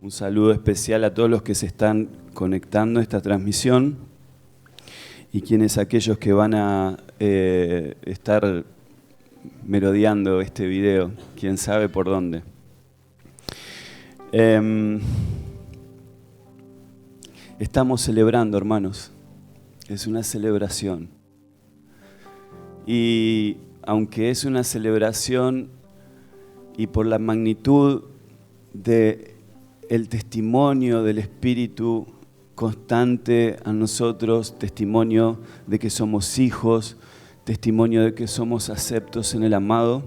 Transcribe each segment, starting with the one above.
Un saludo especial a todos los que se están conectando a esta transmisión y aquellos que van a estar merodeando este video, quién sabe por dónde. Estamos celebrando, hermanos, es una celebración. Y aunque es una celebración y por la magnitud del testimonio del Espíritu constante a nosotros, testimonio de que somos hijos, testimonio de que somos aceptos en el amado,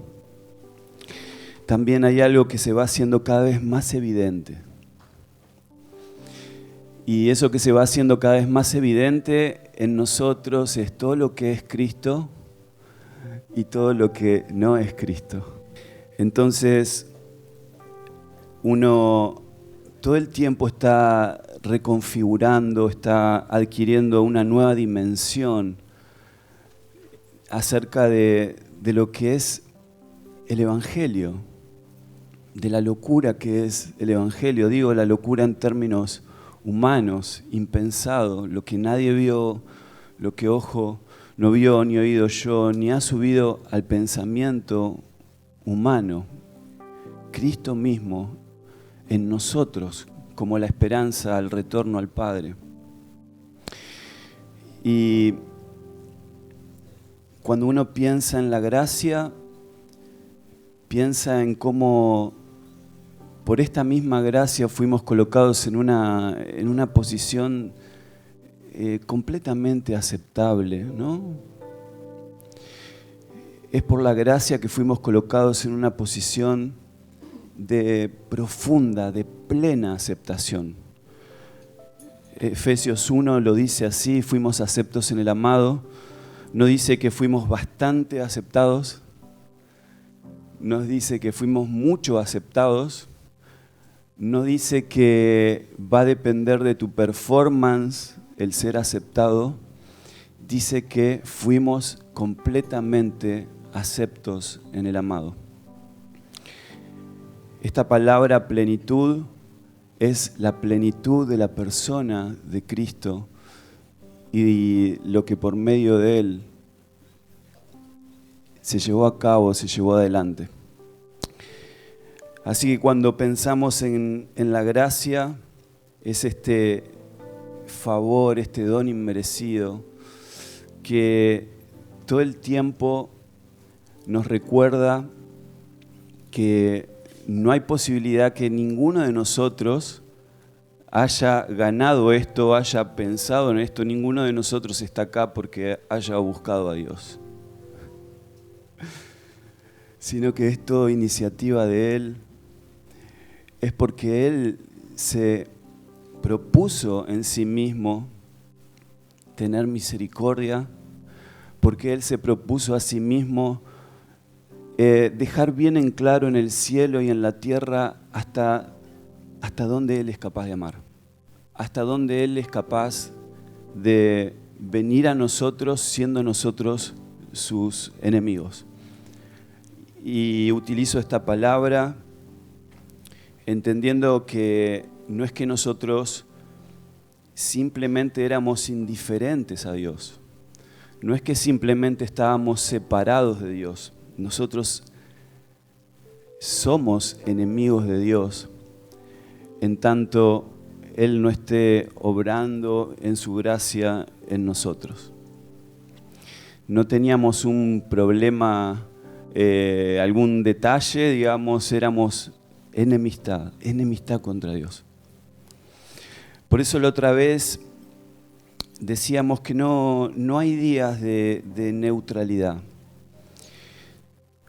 también hay algo que se va haciendo cada vez más evidente. Y eso que se va haciendo cada vez más evidente en nosotros es todo lo que es Cristo y todo lo que no es Cristo. Entonces, uno todo el tiempo está reconfigurando, está adquiriendo una nueva dimensión acerca de lo que es el Evangelio, de la locura que es el Evangelio. Digo la locura en términos humanos, impensado, lo que nadie vio, lo que ojo no vio ni oído yo, ni ha subido al pensamiento humano. Cristo mismo en nosotros como la esperanza al retorno al Padre. Y cuando uno piensa en la gracia, piensa en cómo por esta misma gracia fuimos colocados en una posición completamente aceptable, ¿no? Es por la gracia que fuimos colocados en una posición de profunda, de plena aceptación. Efesios 1 lo dice así: fuimos aceptos en el amado. No dice que fuimos bastante aceptados, nos dice que fuimos mucho aceptados. No dice que va a depender de tu performance el ser aceptado. Dice que fuimos completamente aceptos en el amado. Esta palabra plenitud es la plenitud de la persona de Cristo y lo que por medio de Él se llevó a cabo, se llevó adelante. Así que cuando pensamos en la gracia, es este favor, este don inmerecido que todo el tiempo nos recuerda que no hay posibilidad que ninguno de nosotros haya ganado esto, haya pensado en esto. Ninguno de nosotros está acá porque haya buscado a Dios, sino que es todo iniciativa de Él. Es porque Él se propuso en sí mismo tener misericordia, porque Él se propuso a sí mismo dejar bien en claro en el cielo y en la tierra hasta dónde Él es capaz de amar, hasta dónde Él es capaz de venir a nosotros siendo nosotros sus enemigos. Y utilizo esta palabra entendiendo que no es que nosotros simplemente éramos indiferentes a Dios, no es que simplemente estábamos separados de Dios. Nosotros somos enemigos de Dios en tanto Él no esté obrando en su gracia en nosotros. No teníamos un problema, algún detalle, digamos, éramos enemistad contra Dios. Por eso la otra vez decíamos que no hay días de neutralidad.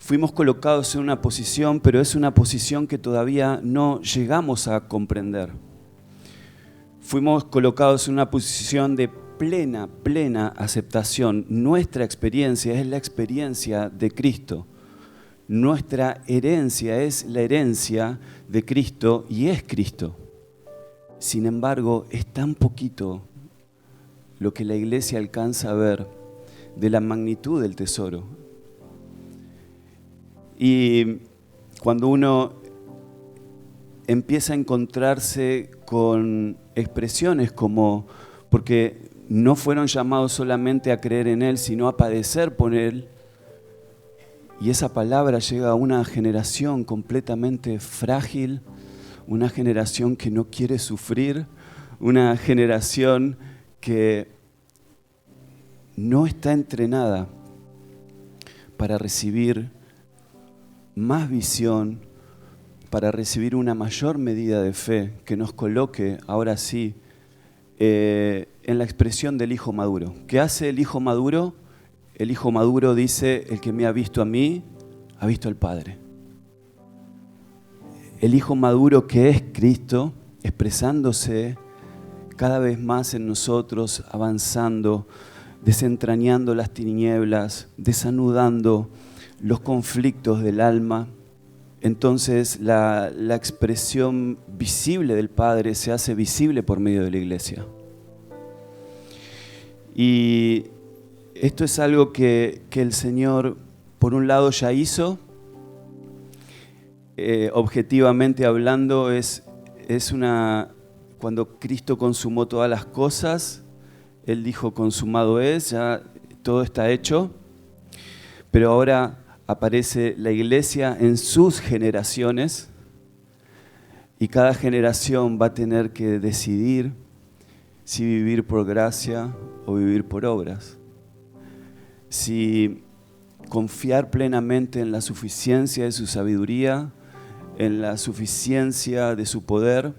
Fuimos colocados en una posición, pero es una posición que todavía no llegamos a comprender. Fuimos colocados en una posición de plena aceptación. Nuestra experiencia es la experiencia de Cristo. Nuestra herencia es la herencia de Cristo y es Cristo. Sin embargo, es tan poquito lo que la iglesia alcanza a ver de la magnitud del tesoro. Y cuando uno empieza a encontrarse con expresiones como, porque no fueron llamados solamente a creer en Él, sino a padecer por Él. Y esa palabra llega a una generación completamente frágil, una generación que no quiere sufrir, una generación que no está entrenada para recibir más visión, para recibir una mayor medida de fe que nos coloque, ahora sí, en la expresión del hijo maduro. ¿Qué hace el hijo maduro? El hijo maduro dice, el que me ha visto a mí, ha visto al Padre. El hijo maduro que es Cristo, expresándose cada vez más en nosotros, avanzando, desentrañando las tinieblas, desanudando los conflictos del alma. Entonces la expresión visible del Padre se hace visible por medio de la iglesia. Y esto es algo que el Señor, por un lado, ya hizo. Objetivamente hablando, cuando Cristo consumó todas las cosas, Él dijo, consumado es, ya todo está hecho. Pero ahora aparece la iglesia en sus generaciones y cada generación va a tener que decidir si vivir por gracia o vivir por obras. Si confiar plenamente en la suficiencia de su sabiduría, en la suficiencia de su poder,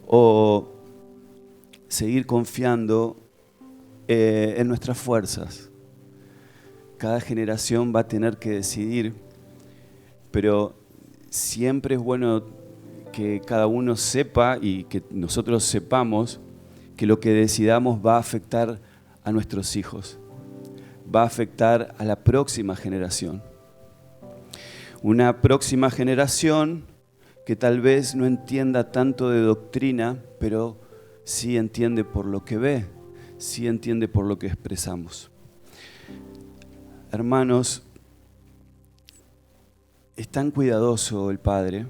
o seguir confiando en nuestras fuerzas. Cada generación va a tener que decidir, pero siempre es bueno que cada uno sepa y que nosotros sepamos que lo que decidamos va a afectar a nuestros hijos, va a afectar a la próxima generación. Una próxima generación que tal vez no entienda tanto de doctrina, pero sí entiende por lo que ve, sí entiende por lo que expresamos. Hermanos, es tan cuidadoso el Padre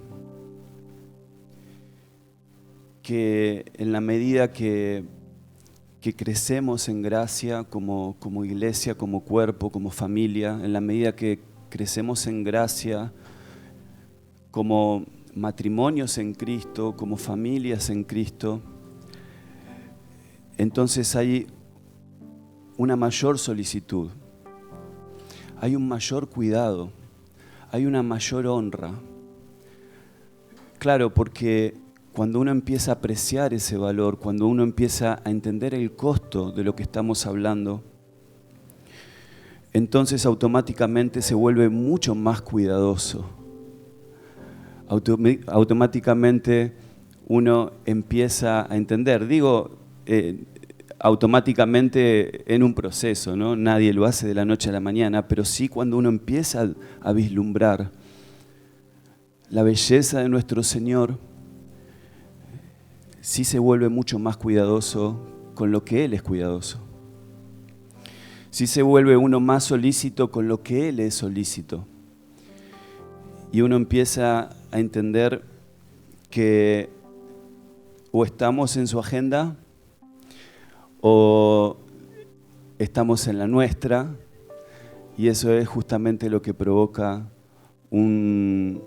que en la medida que crecemos en gracia como iglesia, como cuerpo, como familia, en la medida que crecemos en gracia como matrimonios en Cristo, como familias en Cristo, entonces hay una mayor solicitud. Hay un mayor cuidado, hay una mayor honra. Claro, porque cuando uno empieza a apreciar ese valor, cuando uno empieza a entender el costo de lo que estamos hablando, entonces automáticamente se vuelve mucho más cuidadoso. Automáticamente uno empieza a entender. Digo, automáticamente en un proceso, ¿no? Nadie lo hace de la noche a la mañana, pero sí cuando uno empieza a vislumbrar la belleza de nuestro Señor, sí se vuelve mucho más cuidadoso con lo que Él es cuidadoso. Sí se vuelve uno más solícito con lo que Él es solícito. Y uno empieza a entender que o estamos en su agenda o estamos en la nuestra, y eso es justamente lo que provoca un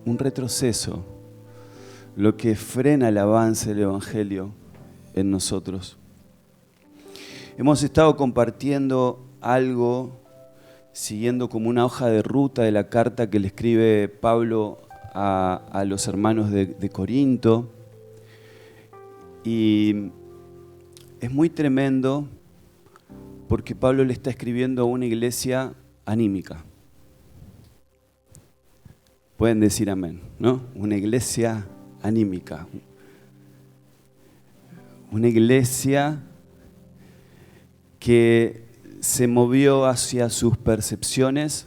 retroceso, lo que frena el avance del Evangelio en nosotros. Hemos estado compartiendo algo, siguiendo como una hoja de ruta de la carta que le escribe Pablo a los hermanos de Corinto, y es muy tremendo porque Pablo le está escribiendo a una iglesia anímica. Pueden decir amén, ¿no? Una iglesia anímica. Una iglesia que se movió hacia sus percepciones,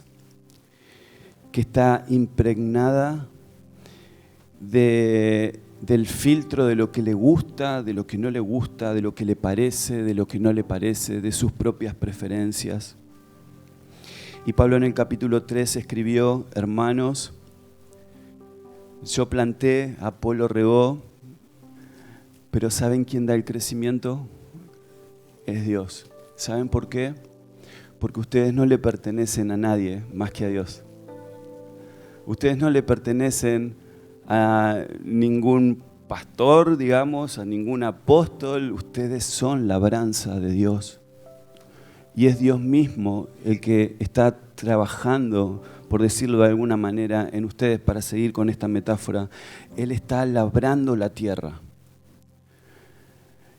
que está impregnada del filtro de lo que le gusta, de lo que no le gusta, de lo que le parece, de lo que no le parece, de sus propias preferencias. Y Pablo en el capítulo 3 escribió: hermanos, Yo planté, Apolo regó, pero ¿saben quién da el crecimiento? Es Dios. ¿Saben por qué? Porque ustedes no le pertenecen a nadie más que a Dios. Ustedes no le pertenecen a ningún pastor, digamos, a ningún apóstol. Ustedes son labranza de Dios. Y es Dios mismo el que está trabajando, por decirlo de alguna manera, en ustedes, para seguir con esta metáfora. Él está labrando la tierra.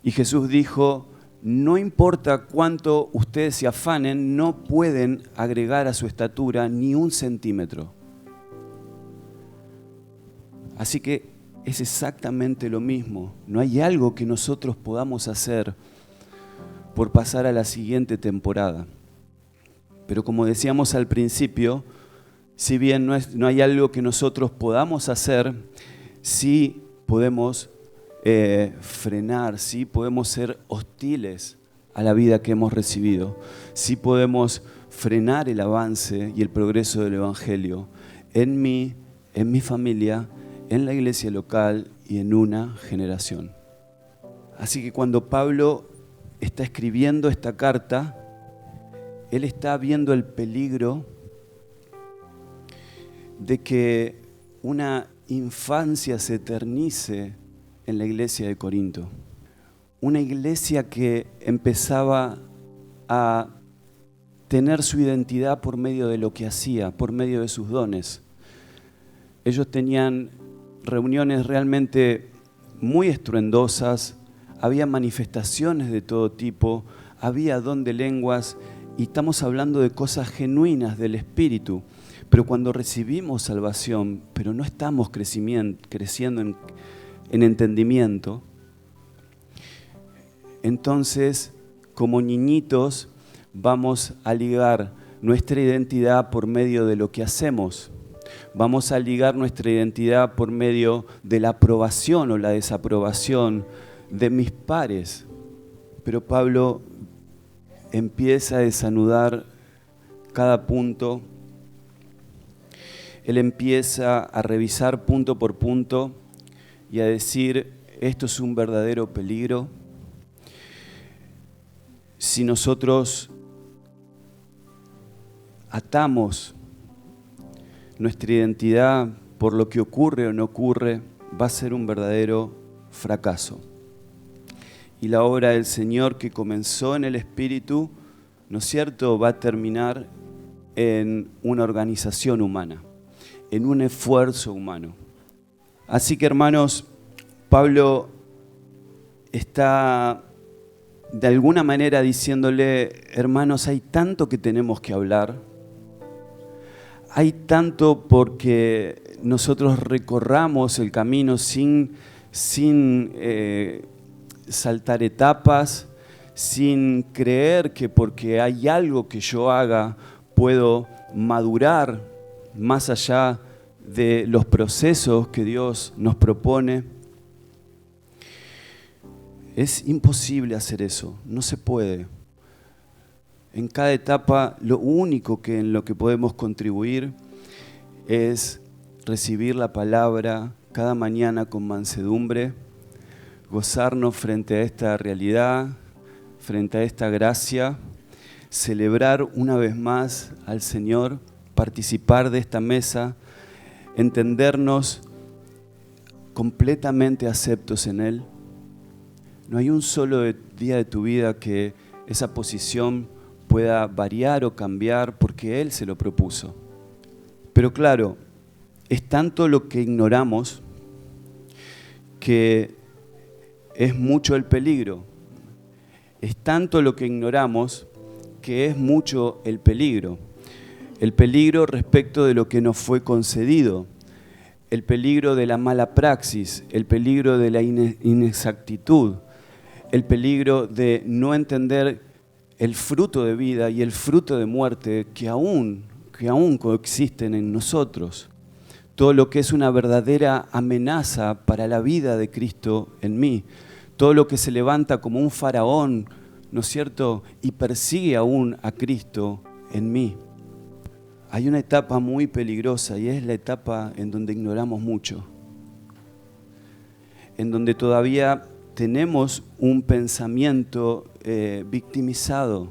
Y Jesús dijo, no importa cuánto ustedes se afanen, no pueden agregar a su estatura ni 1 centímetro. Así que es exactamente lo mismo. No hay algo que nosotros podamos hacer por pasar a la siguiente temporada. Pero como decíamos al principio, si bien no hay algo que nosotros podamos hacer, sí podemos frenar, sí podemos ser hostiles a la vida que hemos recibido, sí podemos frenar el avance y el progreso del Evangelio en mí, en mi familia, en la iglesia local y en una generación. Así que cuando Pablo está escribiendo esta carta, él está viendo el peligro de que una infancia se eternice en la iglesia de Corinto. Una iglesia que empezaba a tener su identidad por medio de lo que hacía, por medio de sus dones. Ellos tenían reuniones realmente muy estruendosas, había manifestaciones de todo tipo, había don de lenguas, y estamos hablando de cosas genuinas del Espíritu. Pero cuando recibimos salvación, pero no estamos creciendo en entendimiento, entonces, como niñitos, vamos a ligar nuestra identidad por medio de lo que hacemos. Vamos a ligar nuestra identidad por medio de la aprobación o la desaprobación de mis pares. Pero Pablo empieza a desanudar cada punto. Él empieza a revisar punto por punto y a decir, esto es un verdadero peligro. Si nosotros atamos nuestra identidad por lo que ocurre o no ocurre, va a ser un verdadero fracaso. Y la obra del Señor que comenzó en el Espíritu, ¿no es cierto?, va a terminar en una organización humana, en un esfuerzo humano. Así que, hermanos, Pablo está de alguna manera diciéndole, hermanos, hay tanto que tenemos que hablar, hay tanto porque nosotros recorramos el camino sin saltar etapas, sin creer que porque hay algo que yo haga puedo madurar más allá de los procesos que Dios nos propone. Es imposible hacer eso, no se puede. En cada etapa lo único en lo que podemos contribuir es recibir la palabra cada mañana con mansedumbre, gozarnos frente a esta realidad, frente a esta gracia, celebrar una vez más al Señor, participar de esta mesa, entendernos completamente aceptos en Él. No hay un solo día de tu vida que esa posición pueda variar o cambiar porque Él se lo propuso. Pero claro, es tanto lo que ignoramos que es mucho el peligro. Es tanto lo que ignoramos que es mucho el peligro. El peligro respecto de lo que nos fue concedido. El peligro de la mala praxis. El peligro de la inexactitud. El peligro de no entender el fruto de vida y el fruto de muerte que aún coexisten en nosotros. Todo lo que es una verdadera amenaza para la vida de Cristo en mí. Todo lo que se levanta como un faraón, ¿no es cierto?, y persigue aún a Cristo en mí. Hay una etapa muy peligrosa y es la etapa en donde ignoramos mucho. en donde todavía tenemos un pensamiento victimizado,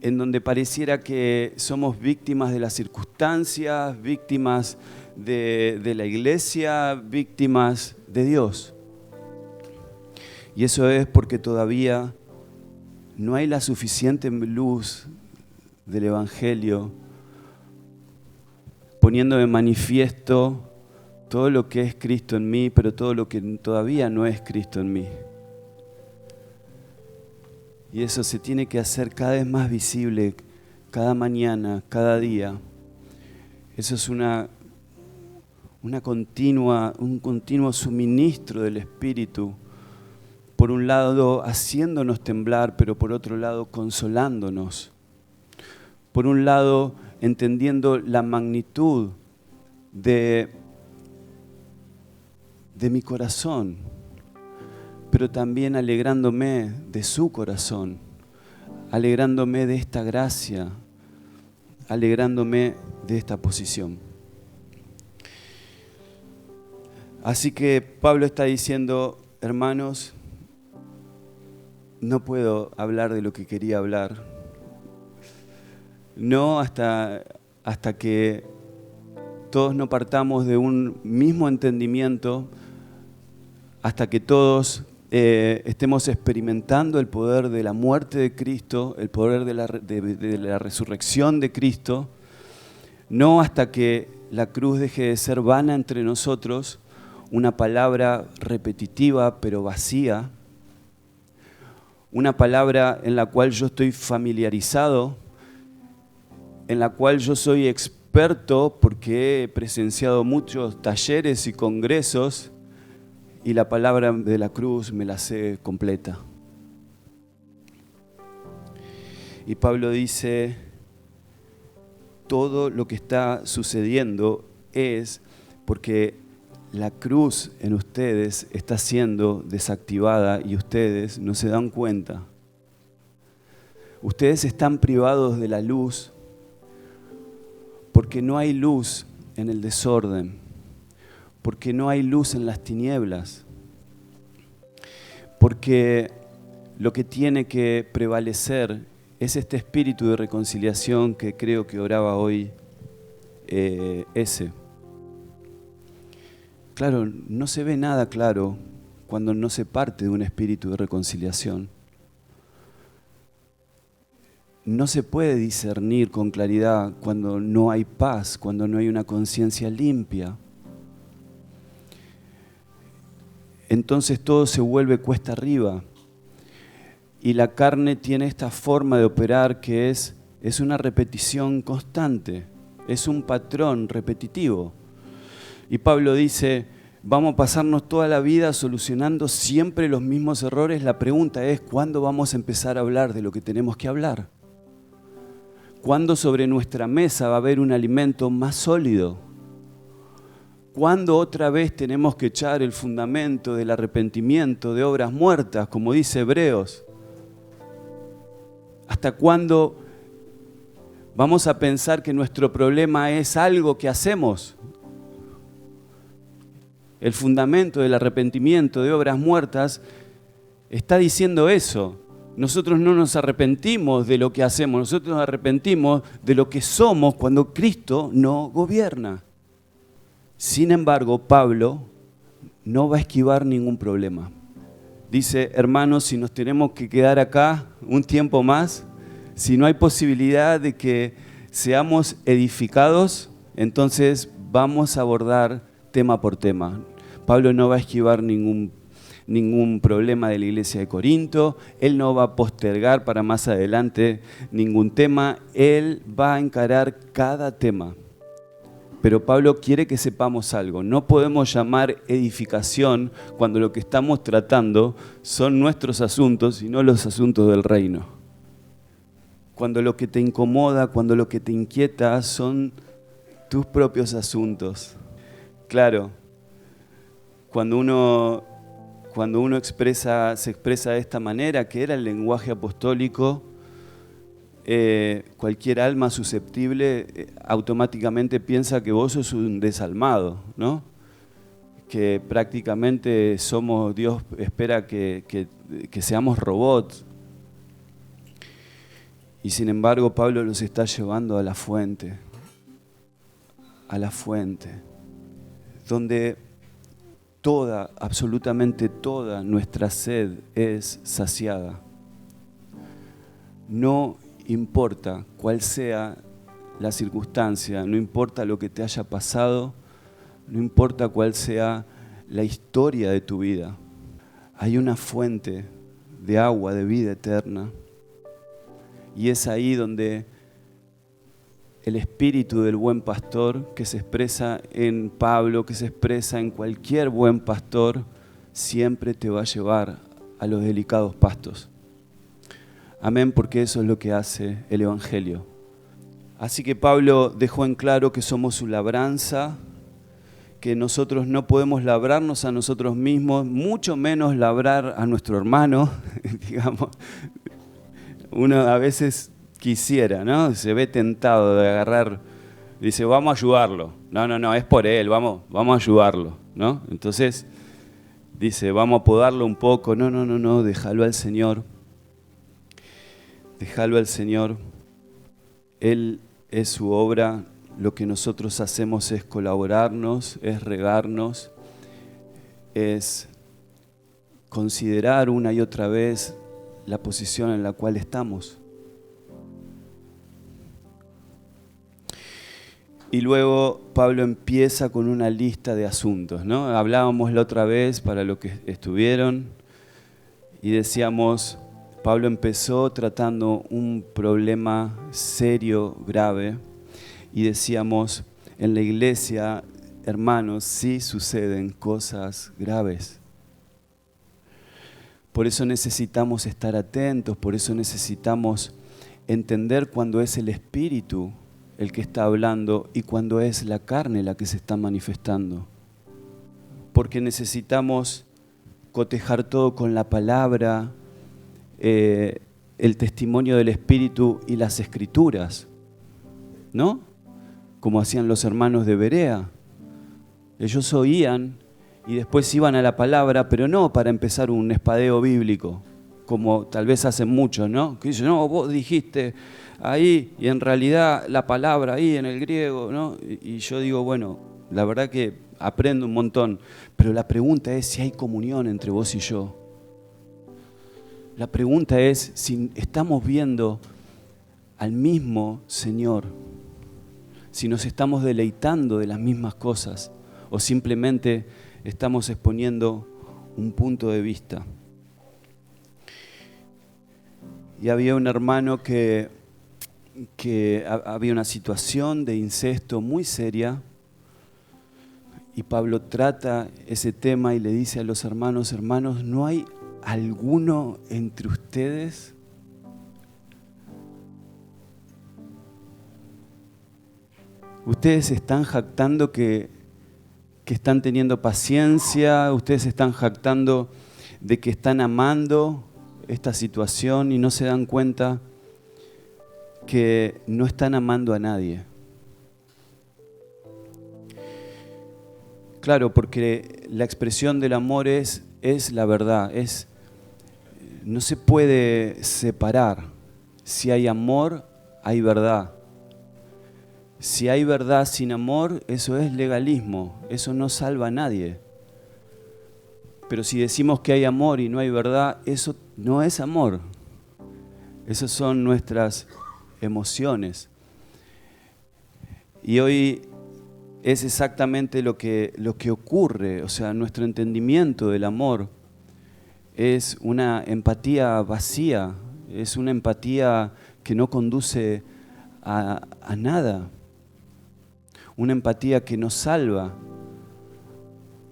en donde pareciera que somos víctimas de las circunstancias, víctimas de la iglesia, víctimas de Dios. Y eso es porque todavía no hay la suficiente luz del Evangelio poniendo de manifiesto todo lo que es Cristo en mí, pero todo lo que todavía no es Cristo en mí. Y eso se tiene que hacer cada vez más visible, cada mañana, cada día. Eso es un continuo suministro del Espíritu. Por un lado, haciéndonos temblar, pero por otro lado, consolándonos. Por un lado, entendiendo la magnitud de mi corazón, pero también alegrándome de su corazón, alegrándome de esta gracia, alegrándome de esta posición. Así que Pablo está diciendo, hermanos, no puedo hablar de lo que quería hablar, no hasta que todos no partamos de un mismo entendimiento, hasta que todos estemos experimentando el poder de la muerte de Cristo, el poder de la resurrección de Cristo, no hasta que la cruz deje de ser vana entre nosotros, una palabra repetitiva pero vacía, una palabra en la cual yo estoy familiarizado, en la cual yo soy experto porque he presenciado muchos talleres y congresos y la palabra de la cruz me la sé completa. Y Pablo dice, todo lo que está sucediendo es porque la cruz en ustedes está siendo desactivada y ustedes no se dan cuenta. Ustedes están privados de la luz porque no hay luz en el desorden, porque no hay luz en las tinieblas, porque lo que tiene que prevalecer es este espíritu de reconciliación que creo que oraba hoy ese. Claro, no se ve nada claro cuando no se parte de un espíritu de reconciliación. No se puede discernir con claridad cuando no hay paz, cuando no hay una conciencia limpia. Entonces todo se vuelve cuesta arriba. Y la carne tiene esta forma de operar que es una repetición constante, es un patrón repetitivo. Y Pablo dice, vamos a pasarnos toda la vida solucionando siempre los mismos errores. La pregunta es, ¿cuándo vamos a empezar a hablar de lo que tenemos que hablar? ¿Cuándo sobre nuestra mesa va a haber un alimento más sólido? ¿Cuándo otra vez tenemos que echar el fundamento del arrepentimiento de obras muertas, como dice Hebreos? ¿Hasta cuándo vamos a pensar que nuestro problema es algo que hacemos? El fundamento del arrepentimiento de obras muertas está diciendo eso. Nosotros no nos arrepentimos de lo que hacemos, nosotros nos arrepentimos de lo que somos cuando Cristo no gobierna. Sin embargo, Pablo no va a esquivar ningún problema. Dice, hermanos, si nos tenemos que quedar acá un tiempo más, si no hay posibilidad de que seamos edificados, entonces vamos a abordar tema por tema. Pablo no va a esquivar ningún problema de la iglesia de Corinto, él no va a postergar para más adelante ningún tema, él va a encarar cada tema. Pero Pablo quiere que sepamos algo, no podemos llamar edificación cuando lo que estamos tratando son nuestros asuntos y no los asuntos del reino. Cuando lo que te incomoda, cuando lo que te inquieta son tus propios asuntos. Claro, cuando uno se expresa de esta manera, que era el lenguaje apostólico, cualquier alma susceptible automáticamente piensa que vos sos un desalmado, ¿no? que prácticamente Dios espera que seamos robots. Y sin embargo, Pablo los está llevando a la fuente, donde absolutamente toda nuestra sed es saciada. No importa cuál sea la circunstancia, no importa lo que te haya pasado, no importa cuál sea la historia de tu vida, hay una fuente de agua de vida eterna. Y es ahí donde el espíritu del buen pastor, que se expresa en Pablo, que se expresa en cualquier buen pastor, siempre te va a llevar a los delicados pastos. Amén, porque eso es lo que hace el Evangelio. Así que Pablo dejó en claro que somos su labranza, que nosotros no podemos labrarnos a nosotros mismos, mucho menos labrar a nuestro hermano, digamos. Uno a veces quisiera, ¿no? Se ve tentado de agarrar, dice, vamos a ayudarlo. No, es por él, vamos a ayudarlo, ¿no? Entonces dice, vamos a podarlo un poco. No, déjalo al Señor. Déjalo al Señor. Él es su obra. Lo que nosotros hacemos es colaborarnos, es regarnos, es considerar una y otra vez la posición en la cual estamos. Y luego Pablo empieza con una lista de asuntos, ¿no? Hablábamos la otra vez para los que estuvieron y decíamos, Pablo empezó tratando un problema serio, grave, y decíamos, en la iglesia, hermanos, sí suceden cosas graves. Por eso necesitamos estar atentos, por eso necesitamos entender cuando es el Espíritu el que está hablando y cuando es la carne la que se está manifestando. Porque necesitamos cotejar todo con la palabra, el testimonio del Espíritu y las Escrituras, ¿no? Como hacían los hermanos de Berea. Ellos oían y después iban a la palabra, pero no para empezar un espadeo bíblico, como tal vez hacen muchos, ¿no? Que dicen, no, vos dijiste ahí, y en realidad la palabra ahí en el griego, ¿no? Y yo digo, bueno, la verdad que aprendo un montón, pero la pregunta es si hay comunión entre vos y yo. La pregunta es si estamos viendo al mismo Señor, si nos estamos deleitando de las mismas cosas, o simplemente estamos exponiendo un punto de vista. Y había un hermano que había una situación de incesto muy seria, y Pablo trata ese tema y le dice a los hermanos, ¿no hay alguno entre ustedes? Ustedes están jactando que están teniendo paciencia, ustedes están jactando de que están amando esta situación y no se dan cuenta que no están amando a nadie. Claro, porque la expresión del amor es la verdad, no se puede separar. Si hay amor, hay verdad. Si hay verdad sin amor, eso es legalismo, eso no salva a nadie. Pero si decimos que hay amor y no hay verdad, eso no es amor. Esas son nuestras emociones. Y hoy es exactamente lo que ocurre, o sea, nuestro entendimiento del amor es una empatía vacía, es una empatía que no conduce a nada. Una empatía que nos salva,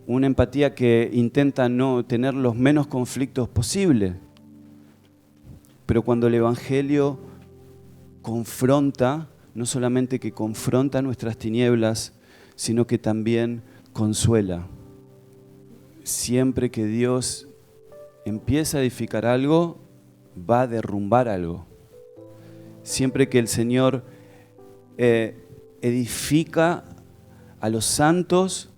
una empatía que intenta no tener los menos conflictos posibles. Pero cuando el Evangelio confronta, no solamente que confronta nuestras tinieblas, sino que también consuela. Siempre que Dios empieza a edificar algo, va a derrumbar algo. Siempre que el Señor edifica a los santos,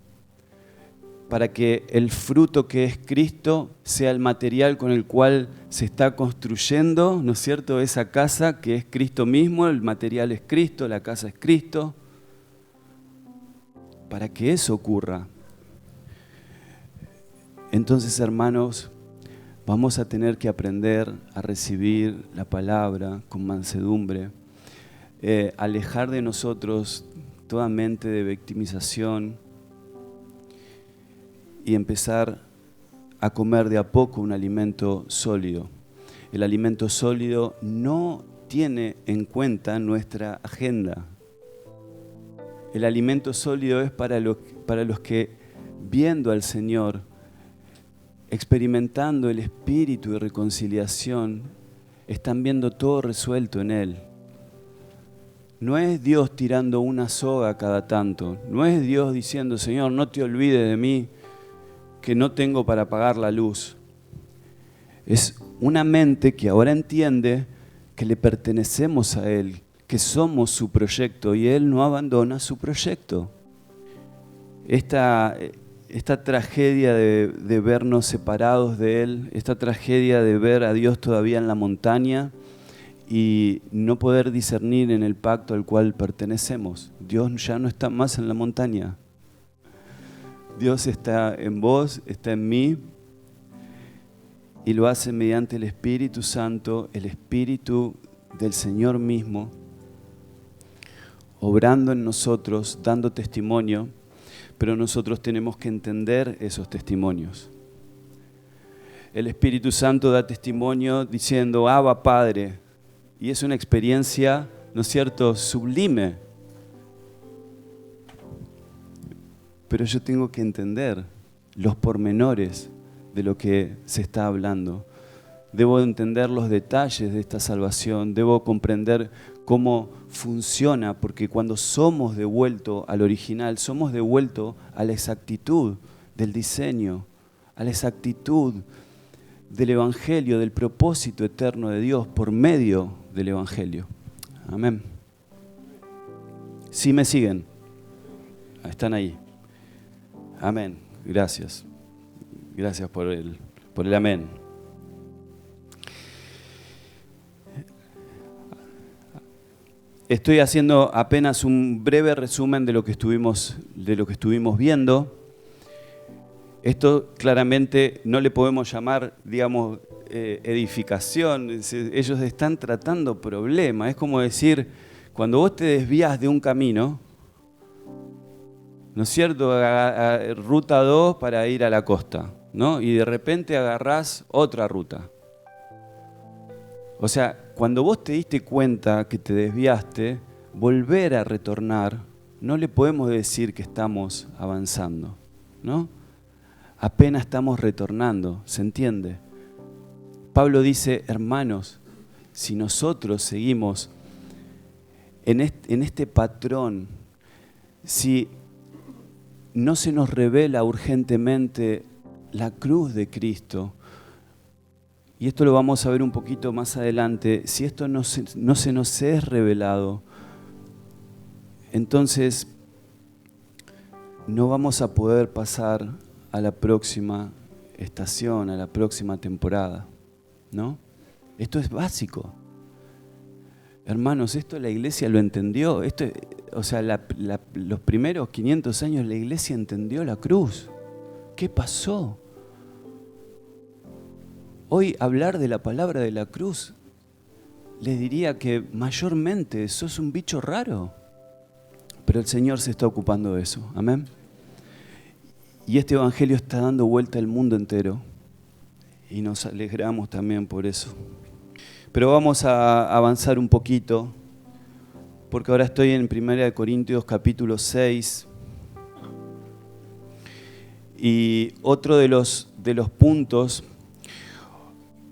para que el fruto que es Cristo sea el material con el cual se está construyendo, ¿no es cierto?, esa casa que es Cristo mismo, el material es Cristo, la casa es Cristo. Para que eso ocurra, entonces, hermanos, vamos a tener que aprender a recibir la palabra con mansedumbre, alejar de nosotros toda mente de victimización y empezar a comer de a poco un alimento sólido. El alimento sólido no tiene en cuenta nuestra agenda. El alimento sólido es para los que, viendo al Señor, experimentando el espíritu de reconciliación, están viendo todo resuelto en Él. No es Dios tirando una soga cada tanto. No es Dios diciendo, Señor, no te olvides de mí, que no tengo para pagar la luz. Es una mente que ahora entiende que le pertenecemos a Él, que somos su proyecto y Él no abandona su proyecto. Esta tragedia de vernos separados de Él, esta tragedia de ver a Dios todavía en la montaña y no poder discernir en el pacto al cual pertenecemos. Dios ya no está más en la montaña. Dios está en vos, está en mí, y lo hace mediante el Espíritu Santo, el Espíritu del Señor mismo, obrando en nosotros, dando testimonio, pero nosotros tenemos que entender esos testimonios. El Espíritu Santo da testimonio diciendo, Abba, Padre, y es una experiencia, ¿no es cierto?, sublime. Pero yo tengo que entender los pormenores de lo que se está hablando. Debo entender los detalles de esta salvación, debo comprender cómo funciona, porque cuando somos devueltos al original, somos devueltos a la exactitud del diseño, a la exactitud del Evangelio, del propósito eterno de Dios por medio del Evangelio. Amén. ¿Sí me siguen? Están ahí. Amén. Gracias. Gracias por el amén. Estoy haciendo apenas un breve resumen de lo que estuvimos viendo. Esto claramente no le podemos llamar, digamos, edificación. Ellos están tratando problemas. Es como decir, cuando vos te desvías de un camino, ¿no es cierto?, a ruta 2 para ir a la costa, ¿no? Y de repente agarrás otra ruta. O sea, cuando vos te diste cuenta que te desviaste, volver a retornar, no le podemos decir que estamos avanzando, ¿no? Apenas estamos retornando, ¿se entiende? Pablo dice, hermanos, si nosotros seguimos en este patrón, si no se nos revela urgentemente la cruz de Cristo, y esto lo vamos a ver un poquito más adelante, si esto no se nos es revelado, entonces no vamos a poder pasar a la próxima estación, a la próxima temporada, ¿no? Esto es básico. Hermanos, esto la iglesia lo entendió. Los primeros 500 años la iglesia entendió la cruz. ¿Qué pasó? Hoy hablar de la palabra de la cruz, les diría que mayormente sos un bicho raro. Pero el Señor se está ocupando de eso. Amén. Y este evangelio está dando vuelta al mundo entero. Y nos alegramos también por eso. Pero vamos a avanzar un poquito, porque ahora estoy en 1 Corintios capítulo 6. Y otro de los puntos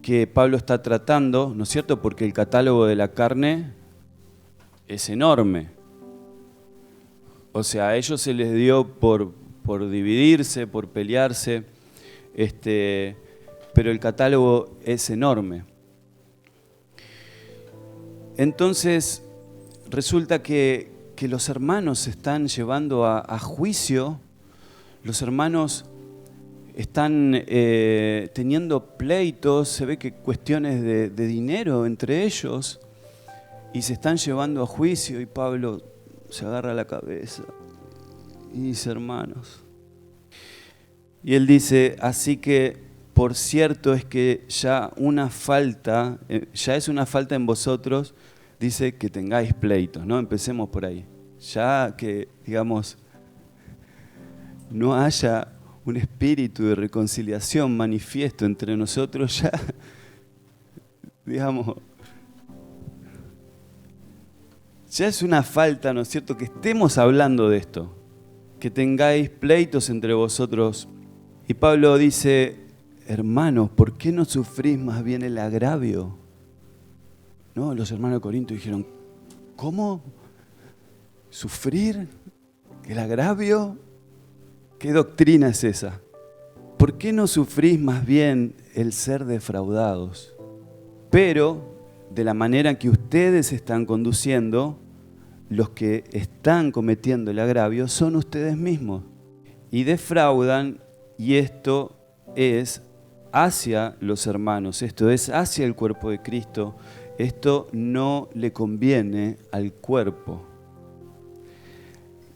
que Pablo está tratando, ¿no es cierto?, porque el catálogo de la carne es enorme. O sea, a ellos se les dio por dividirse, por pelearse, pero el catálogo es enorme. Entonces, resulta que los hermanos se están llevando a juicio, los hermanos están teniendo pleitos, se ve que cuestiones de dinero entre ellos, y se están llevando a juicio, y Pablo se agarra la cabeza y dice, hermanos. Y él dice, así que por cierto es que ya es una falta en vosotros, dice que tengáis pleitos, ¿no? Empecemos por ahí. Ya que, digamos, no haya un espíritu de reconciliación manifiesto entre nosotros, ya, digamos, ya es una falta, ¿no es cierto?, que estemos hablando de esto, que tengáis pleitos entre vosotros. Y Pablo dice, hermanos, ¿por qué no sufrís más bien el agravio? No, los hermanos de Corinto dijeron, ¿cómo? ¿Sufrir el agravio? ¿Qué doctrina es esa? ¿Por qué no sufrís más bien el ser defraudados? Pero, de la manera en que ustedes están conduciendo, los que están cometiendo el agravio son ustedes mismos. Y defraudan, y esto es hacia los hermanos, esto es hacia el cuerpo de Cristo. Esto no le conviene al cuerpo.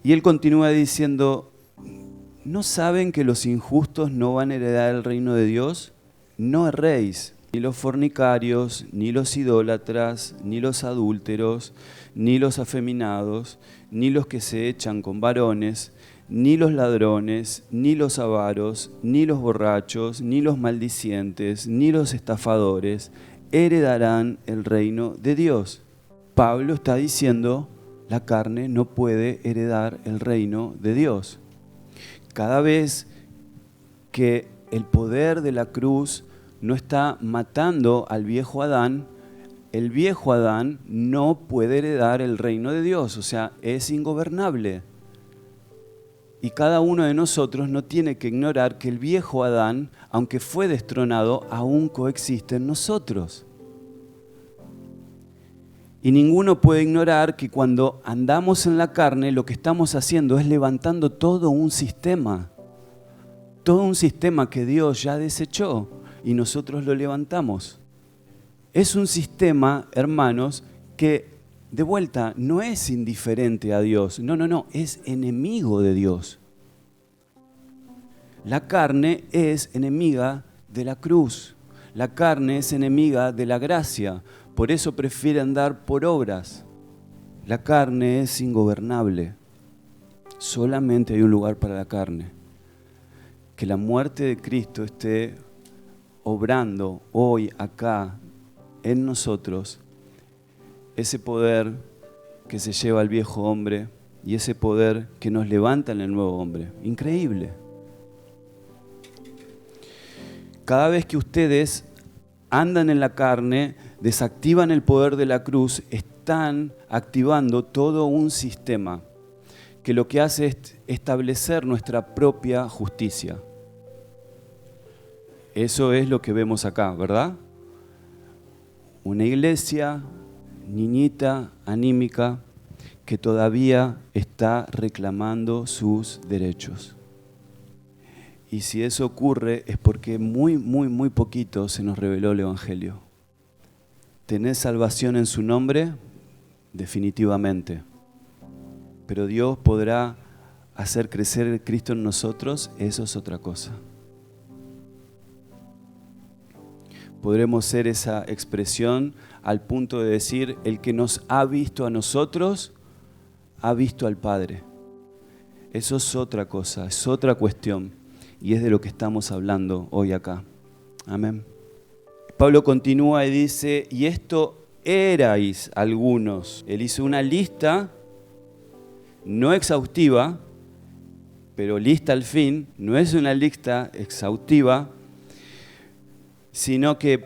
Y él continúa diciendo, ¿no saben que los injustos no van a heredar el reino de Dios? No erréis, ni los fornicarios, ni los idólatras, ni los adúlteros, ni los afeminados, ni los que se echan con varones, ni los ladrones, ni los avaros, ni los borrachos, ni los maldicientes, ni los estafadores heredarán el reino de Dios. Pablo está diciendo, la carne no puede heredar el reino de Dios. Cada vez que el poder de la cruz no está matando al viejo Adán, el viejo Adán no puede heredar el reino de Dios, o sea, es ingobernable. Y cada uno de nosotros no tiene que ignorar que el viejo Adán, aunque fue destronado, aún coexiste en nosotros. Y ninguno puede ignorar que cuando andamos en la carne, lo que estamos haciendo es levantando todo un sistema que Dios ya desechó y nosotros lo levantamos. Es un sistema, hermanos, que de vuelta no es indiferente a Dios, no, es enemigo de Dios. La carne es enemiga de la cruz, la carne es enemiga de la gracia. Por eso prefiere andar por obras. La carne es ingobernable. Solamente hay un lugar para la carne. Que la muerte de Cristo esté obrando hoy, acá, en nosotros. Ese poder que se lleva al viejo hombre y ese poder que nos levanta en el nuevo hombre. Increíble. Cada vez que ustedes andan en la carne, desactivan el poder de la cruz, están activando todo un sistema que lo que hace es establecer nuestra propia justicia. Eso es lo que vemos acá, ¿verdad? Una iglesia, niñita, anímica, que todavía está reclamando sus derechos. Y si eso ocurre es porque muy poquito se nos reveló el Evangelio. ¿Tenés salvación en su nombre? Definitivamente. Pero Dios podrá hacer crecer el Cristo en nosotros, eso es otra cosa. Podremos ser esa expresión al punto de decir, el que nos ha visto a nosotros, ha visto al Padre. Eso es otra cosa, es otra cuestión. Y es de lo que estamos hablando hoy acá. Amén. Pablo continúa y dice, y esto erais algunos. Él hizo una lista, no exhaustiva, pero lista al fin. No es una lista exhaustiva, sino que,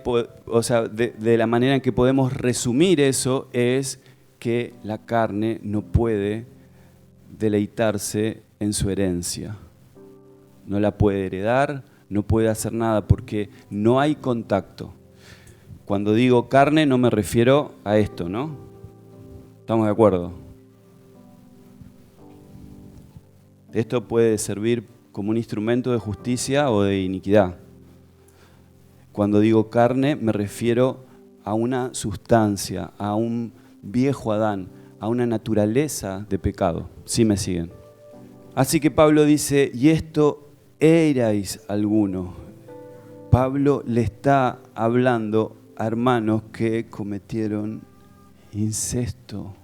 de la manera en que podemos resumir eso es que la carne no puede deleitarse en su herencia. No la puede heredar, no puede hacer nada porque no hay contacto. Cuando digo carne no me refiero a esto, ¿no? ¿Estamos de acuerdo? Esto puede servir como un instrumento de justicia o de iniquidad. Cuando digo carne me refiero a una sustancia, a un viejo Adán, a una naturaleza de pecado. ¿Sí me siguen? Así que Pablo dice, y esto erais algunos. Pablo le está hablando a hermanos que cometieron incesto,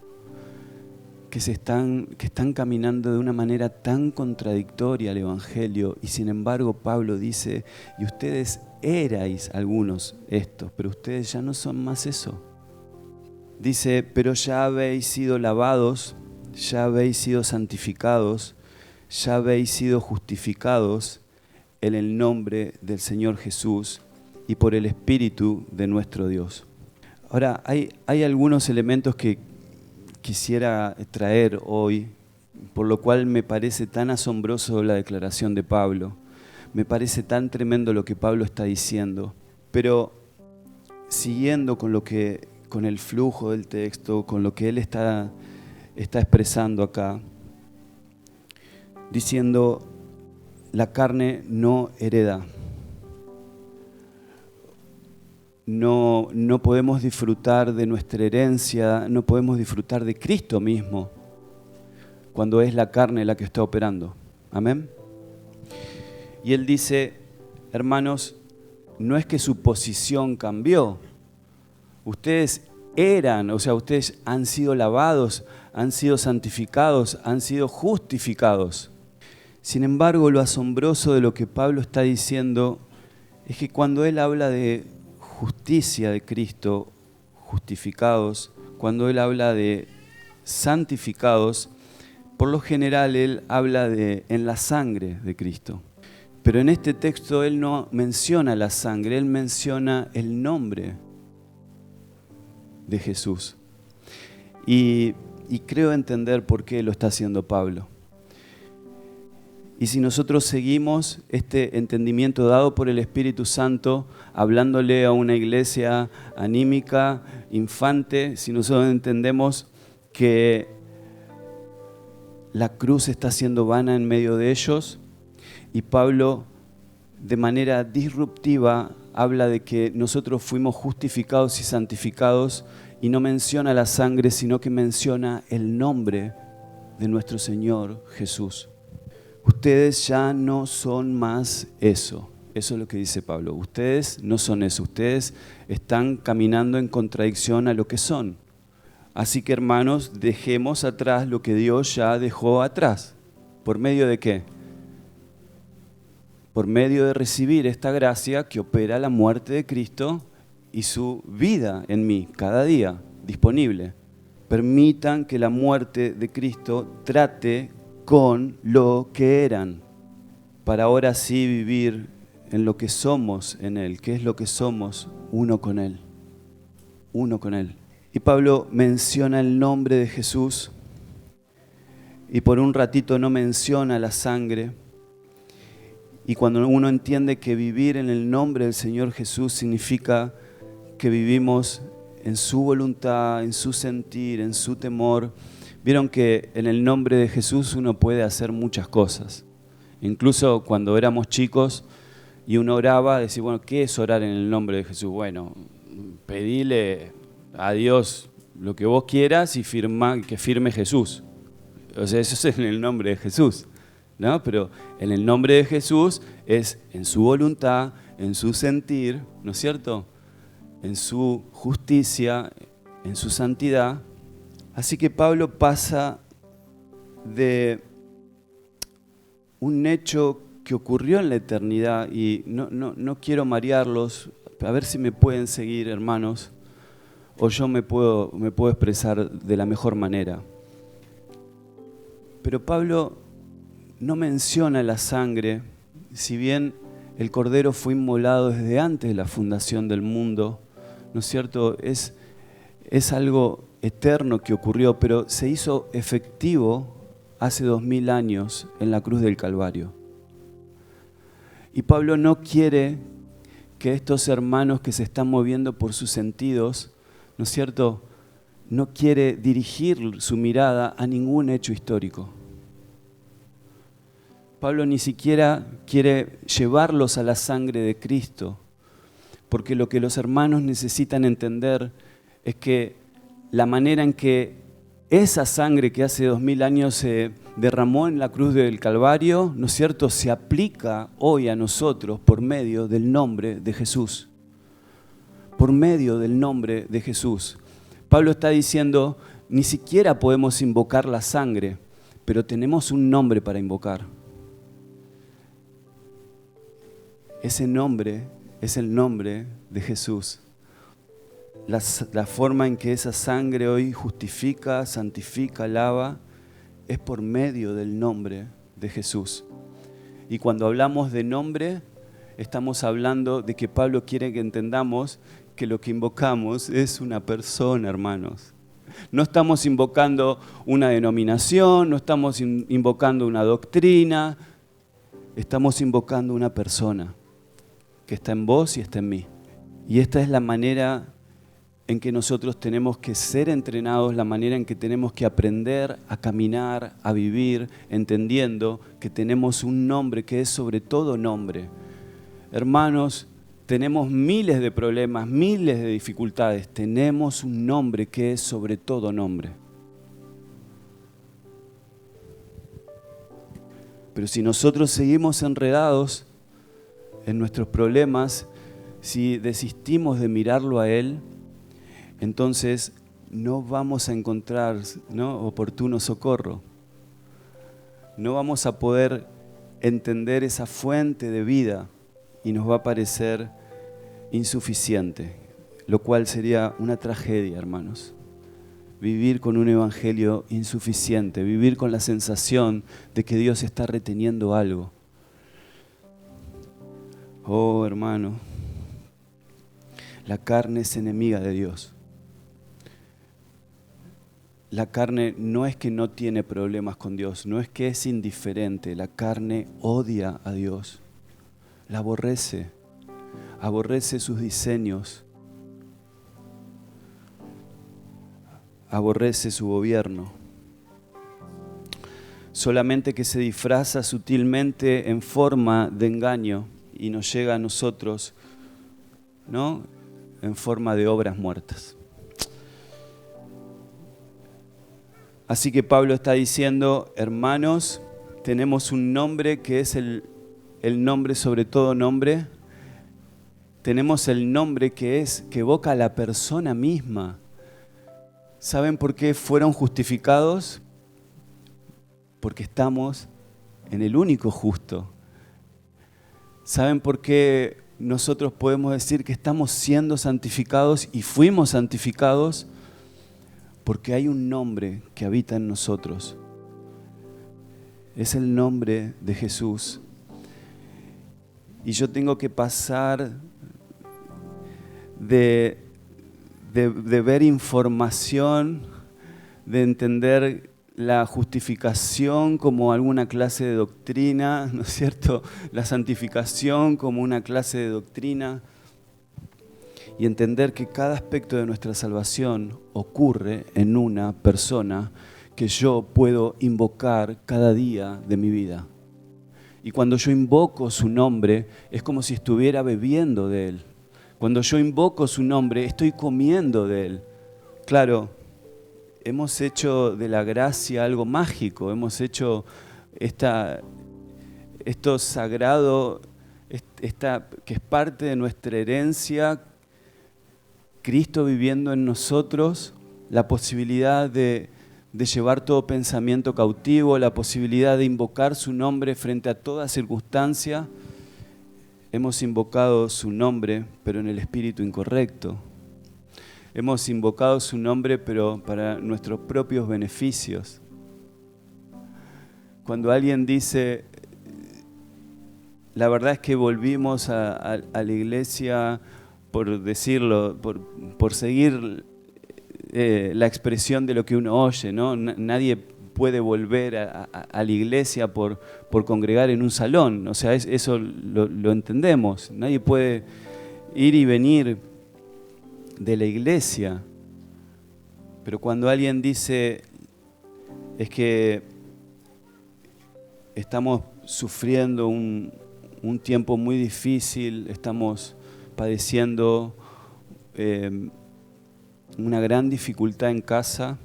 que están caminando de una manera tan contradictoria al Evangelio, y sin embargo Pablo dice, y ustedes erais algunos estos, pero ustedes ya no son más eso. Dice, pero ya habéis sido lavados, ya habéis sido santificados, ya habéis sido justificados en el nombre del Señor Jesús y por el Espíritu de nuestro Dios. Ahora, hay algunos elementos que quisiera traer hoy, por lo cual me parece tan asombroso la declaración de Pablo. Me parece tan tremendo lo que Pablo está diciendo. Pero siguiendo con el flujo del texto, con lo que él está expresando acá, diciendo, la carne no hereda. No podemos disfrutar de nuestra herencia, no podemos disfrutar de Cristo mismo cuando es la carne la que está operando. Amén. Y él dice, hermanos, no es que su posición cambió. Ustedes eran, o sea, ustedes han sido lavados, han sido santificados, han sido justificados. Sin embargo, lo asombroso de lo que Pablo está diciendo es que cuando él habla de justicia de Cristo, justificados, cuando él habla de santificados, por lo general él habla de en la sangre de Cristo. Pero en este texto él no menciona la sangre, él menciona el nombre de Jesús. Y creo entender por qué lo está haciendo Pablo. Y si nosotros seguimos este entendimiento dado por el Espíritu Santo, hablándole a una iglesia anímica, infante, si nosotros entendemos que la cruz está siendo vana en medio de ellos, y Pablo de manera disruptiva habla de que nosotros fuimos justificados y santificados, y no menciona la sangre, sino que menciona el nombre de nuestro Señor Jesús. Ustedes ya no son más eso. Eso es lo que dice Pablo. Ustedes no son eso. Ustedes están caminando en contradicción a lo que son. Así que, hermanos, dejemos atrás lo que Dios ya dejó atrás. ¿Por medio de qué? Por medio de recibir esta gracia que opera la muerte de Cristo y su vida en mí, cada día, disponible. Permitan que la muerte de Cristo trate con lo que eran, para ahora sí vivir en lo que somos en Él. ¿Qué es lo que somos? Uno con Él. Uno con Él. Y Pablo menciona el nombre de Jesús y por un ratito no menciona la sangre. Y cuando uno entiende que vivir en el nombre del Señor Jesús significa que vivimos en su voluntad, en su sentir, en su temor. Vieron que en el nombre de Jesús uno puede hacer muchas cosas. Incluso cuando éramos chicos y uno oraba, decía, bueno, ¿qué es orar en el nombre de Jesús? Bueno, pedile a Dios lo que vos quieras y que firme Jesús. O sea, eso es en el nombre de Jesús, ¿no? Pero en el nombre de Jesús es en su voluntad, en su sentir, ¿no es cierto? En su justicia, en su santidad. Así que Pablo pasa de un hecho que ocurrió en la eternidad, y no quiero marearlos, a ver si me pueden seguir, hermanos, o yo me puedo expresar de la mejor manera. Pero Pablo no menciona la sangre, si bien el Cordero fue inmolado desde antes de la fundación del mundo, ¿no es cierto? Es algo eterno que ocurrió, pero se hizo efectivo hace 2000 años en la cruz del Calvario. Y Pablo no quiere que estos hermanos que se están moviendo por sus sentidos, ¿no es cierto?, no quiere dirigir su mirada a ningún hecho histórico. Pablo ni siquiera quiere llevarlos a la sangre de Cristo, porque lo que los hermanos necesitan entender es que la manera en que esa sangre que hace 2000 años se derramó en la cruz del Calvario, ¿no es cierto?, se aplica hoy a nosotros por medio del nombre de Jesús. Por medio del nombre de Jesús. Pablo está diciendo, ni siquiera podemos invocar la sangre, pero tenemos un nombre para invocar. Ese nombre es el nombre de Jesús. La forma en que esa sangre hoy justifica, santifica, lava, es por medio del nombre de Jesús. Y cuando hablamos de nombre, estamos hablando de que Pablo quiere que entendamos que lo que invocamos es una persona, hermanos. No estamos invocando una denominación, no estamos invocando una doctrina, estamos invocando una persona que está en vos y está en mí. Y esta es la manera en que nosotros tenemos que ser entrenados, la manera en que tenemos que aprender a caminar, a vivir, entendiendo que tenemos un nombre que es sobre todo nombre. Hermanos, tenemos miles de problemas, miles de dificultades. Tenemos un nombre que es sobre todo nombre. Pero si nosotros seguimos enredados en nuestros problemas, si desistimos de mirarlo a Él, entonces no vamos a encontrar, ¿no?, oportuno socorro. No vamos a poder entender esa fuente de vida y nos va a parecer insuficiente, lo cual sería una tragedia, hermanos. Vivir con un evangelio insuficiente, vivir con la sensación de que Dios está reteniendo algo. Oh, hermano, la carne es enemiga de Dios. La carne no es que no tiene problemas con Dios, no es que es indiferente. La carne odia a Dios, la aborrece, aborrece sus diseños, aborrece su gobierno. Solamente que se disfraza sutilmente en forma de engaño y nos llega a nosotros, ¿no?, en forma de obras muertas. Así que Pablo está diciendo, hermanos, tenemos un nombre que es el nombre sobre todo nombre. Tenemos el nombre que evoca a la persona misma. ¿Saben por qué fueron justificados? Porque estamos en el único justo. ¿Saben por qué nosotros podemos decir que estamos siendo santificados y fuimos santificados? Porque hay un nombre que habita en nosotros. Es el nombre de Jesús. Y yo tengo que pasar de ver información, de entender la justificación como alguna clase de doctrina, ¿no es cierto? La santificación como una clase de doctrina. Y entender que cada aspecto de nuestra salvación ocurre en una persona que yo puedo invocar cada día de mi vida. Y cuando yo invoco su nombre, es como si estuviera bebiendo de Él. Cuando yo invoco su nombre, estoy comiendo de Él. Claro, hemos hecho de la gracia algo mágico, hemos hecho esto sagrado, que es parte de nuestra herencia, Cristo viviendo en nosotros, la posibilidad de llevar todo pensamiento cautivo, la posibilidad de invocar su nombre frente a toda circunstancia. Hemos invocado su nombre, pero en el espíritu incorrecto. Hemos invocado su nombre, pero para nuestros propios beneficios. Cuando alguien dice, la verdad es que volvimos a la iglesia, por decirlo, por seguir la expresión de lo que uno oye, ¿no? Nadie puede volver a la iglesia por congregar en un salón, o sea, eso lo entendemos. Nadie puede ir y venir de la iglesia, pero cuando alguien dice, es que estamos sufriendo un tiempo muy difícil, estamos padeciendo una gran dificultad en casa.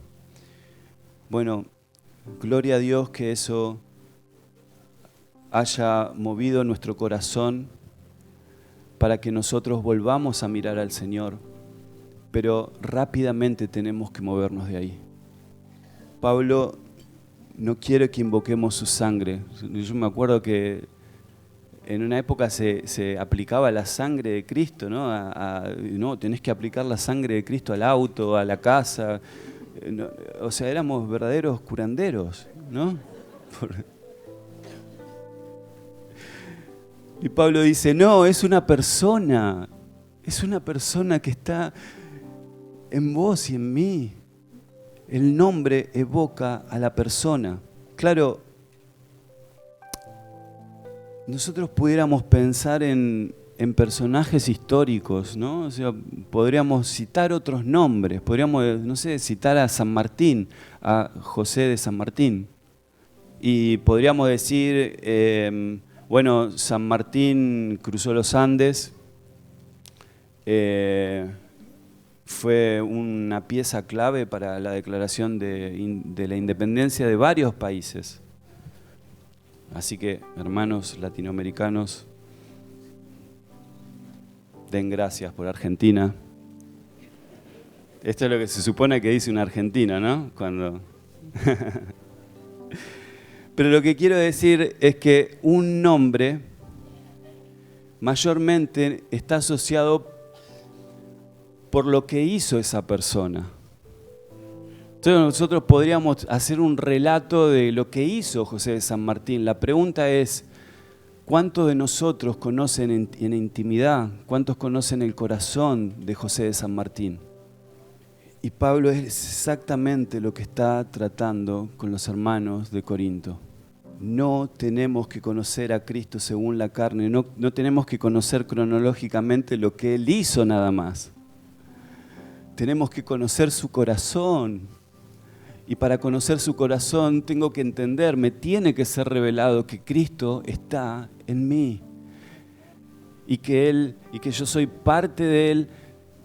Bueno, gloria a Dios que eso haya movido nuestro corazón para que nosotros volvamos a mirar al Señor, pero rápidamente tenemos que movernos de ahí. Pablo no quiere que invoquemos su sangre. Yo me acuerdo que en una época se aplicaba la sangre de Cristo, ¿no? No, tenés que aplicar la sangre de Cristo al auto, a la casa. O sea, éramos verdaderos curanderos, ¿no? Y Pablo dice, no, es una persona que está en vos y en mí. El nombre evoca a la persona. Claro, nosotros pudiéramos pensar en personajes históricos, ¿no? O sea, podríamos citar otros nombres, podríamos, no sé, citar a San Martín, a José de San Martín. Y podríamos decir, bueno, San Martín cruzó los Andes, fue una pieza clave para la declaración de la independencia de varios países. Así que, hermanos latinoamericanos, den gracias por Argentina. Esto es lo que se supone que dice un argentino, ¿no? Pero lo que quiero decir es que un nombre mayormente está asociado por lo que hizo esa persona. Entonces nosotros podríamos hacer un relato de lo que hizo José de San Martín. La pregunta es, ¿cuántos de nosotros conocen en intimidad, cuántos conocen el corazón de José de San Martín? Y Pablo es exactamente lo que está tratando con los hermanos de Corinto. No tenemos que conocer a Cristo según la carne, no tenemos que conocer cronológicamente lo que Él hizo nada más. Tenemos que conocer su corazón. Y para conocer su corazón tengo que entender, me tiene que ser revelado que Cristo está en mí. Y que yo soy parte de Él,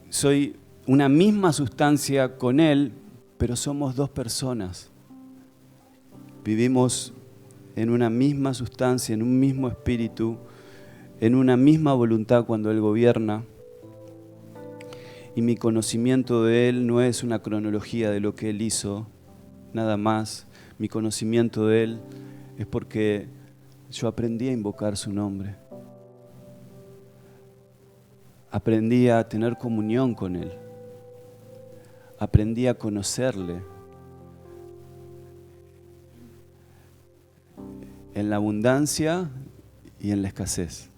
soy una misma sustancia con Él, pero somos dos personas. Vivimos en una misma sustancia, en un mismo espíritu, en una misma voluntad cuando Él gobierna. Y mi conocimiento de Él no es una cronología de lo que Él hizo, nada más. Mi conocimiento de Él es porque yo aprendí a invocar su nombre. Aprendí a tener comunión con Él. Aprendí a conocerle. En la abundancia y en la escasez,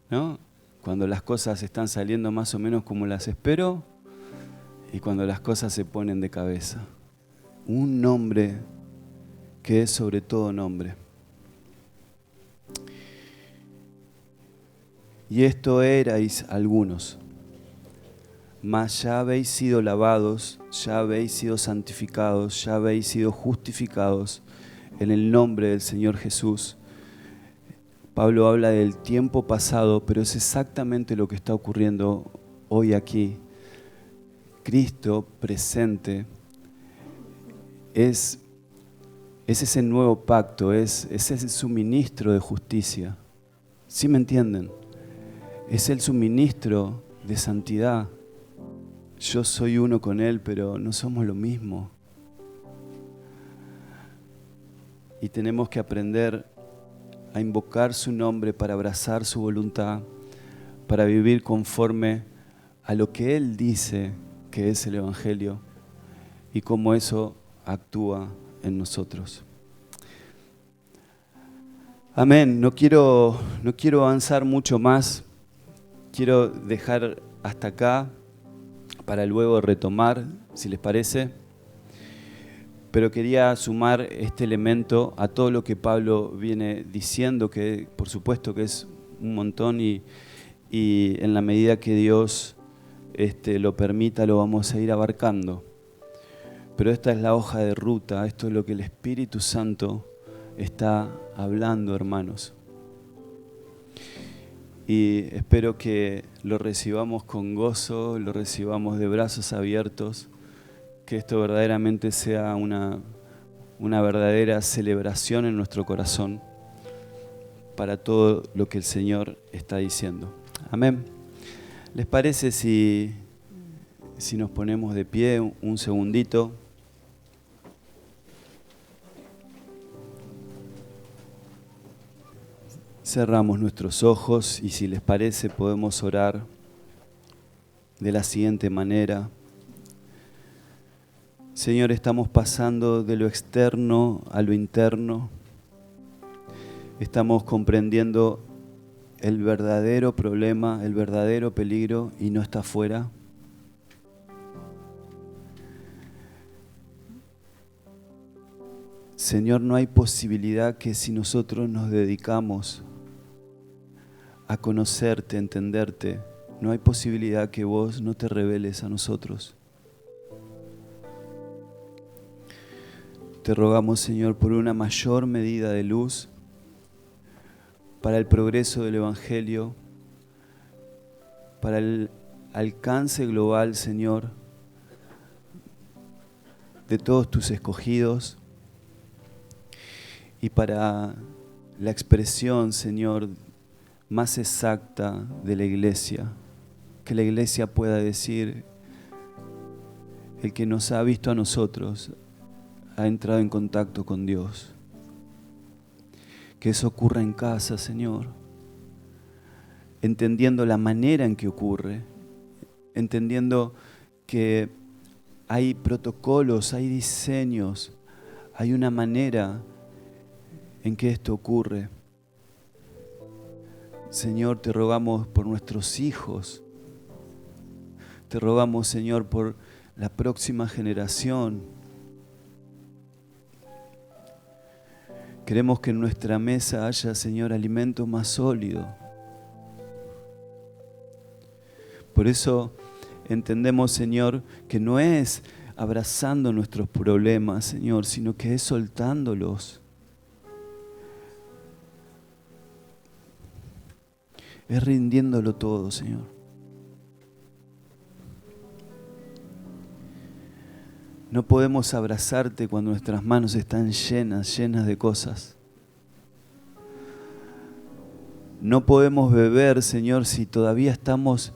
¿no? Cuando las cosas están saliendo más o menos como las espero y cuando las cosas se ponen de cabeza. Un nombre que es sobre todo nombre. Y esto erais algunos, mas ya habéis sido lavados, ya habéis sido santificados, ya habéis sido justificados en el nombre del Señor Jesús. Pablo habla del tiempo pasado, pero es exactamente lo que está ocurriendo hoy aquí. Cristo presente es ese nuevo pacto, es ese suministro de justicia. ¿Sí me entienden? Es el suministro de santidad. Yo soy uno con Él, pero no somos lo mismo. Y tenemos que aprender a invocar su nombre para abrazar su voluntad, para vivir conforme a lo que Él dice que es el Evangelio y cómo eso actúa en nosotros. Amén. No quiero avanzar mucho más. Quiero dejar hasta acá para luego retomar, si les parece. Pero quería sumar este elemento a todo lo que Pablo viene diciendo, que por supuesto que es un montón y en la medida que Dios lo permita lo vamos a ir abarcando. Pero esta es la hoja de ruta, esto es lo que el Espíritu Santo está hablando, hermanos. Y espero que lo recibamos con gozo, lo recibamos de brazos abiertos, que esto verdaderamente sea una verdadera celebración en nuestro corazón para todo lo que el Señor está diciendo. Amén. ¿Les parece si nos ponemos de pie un segundito? Cerramos nuestros ojos y si les parece podemos orar de la siguiente manera. Señor, estamos pasando de lo externo a lo interno. Estamos comprendiendo el verdadero problema, el verdadero peligro y no está afuera. Señor, no hay posibilidad que si nosotros nos dedicamos a conocerte, a entenderte, no hay posibilidad que vos no te reveles a nosotros. Te rogamos, Señor, por una mayor medida de luz para el progreso del Evangelio, para el alcance global, Señor, de todos tus escogidos y para la expresión, Señor, más exacta de la iglesia, que la iglesia pueda decir, el que nos ha visto a nosotros ha entrado en contacto con Dios. Que eso ocurra en casa, Señor, entendiendo la manera en que ocurre, entendiendo que hay protocolos, hay diseños, hay una manera en que esto ocurre. Señor, te rogamos por nuestros hijos, te rogamos, Señor, por la próxima generación. Queremos que en nuestra mesa haya, Señor, alimento más sólido. Por eso entendemos, Señor, que no es abrazando nuestros problemas, Señor, sino que es soltándolos. Es rindiéndolo todo, Señor. No podemos abrazarte cuando nuestras manos están llenas de cosas. No podemos beber, Señor, si todavía estamos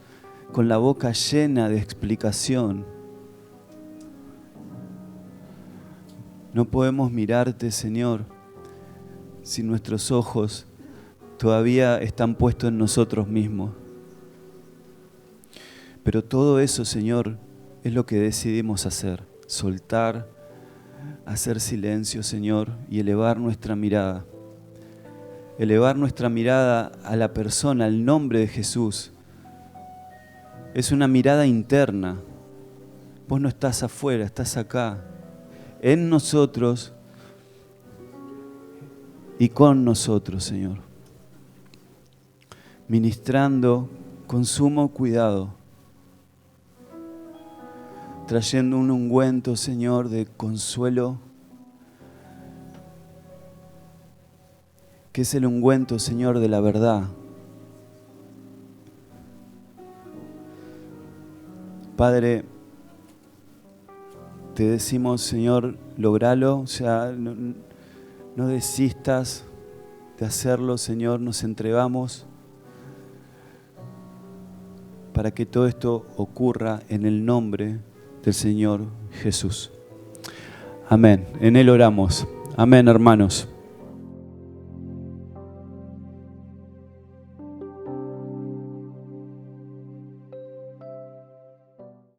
con la boca llena de explicación. No podemos mirarte, Señor, si nuestros ojos todavía están puestos en nosotros mismos. Pero todo eso, Señor, es lo que decidimos hacer. Soltar, hacer silencio, Señor, y elevar nuestra mirada. Elevar nuestra mirada a la persona, al nombre de Jesús. Es una mirada interna. Vos no estás afuera, estás acá. En nosotros y con nosotros, Señor. Ministrando con sumo cuidado. Trayendo un ungüento, Señor, de consuelo, que es el ungüento, Señor, de la verdad. Padre, te decimos, Señor, logralo, o sea, no desistas de hacerlo, Señor, nos entregamos para que todo esto ocurra en el nombre del Señor Jesús. Amén. En Él oramos. Amén, hermanos.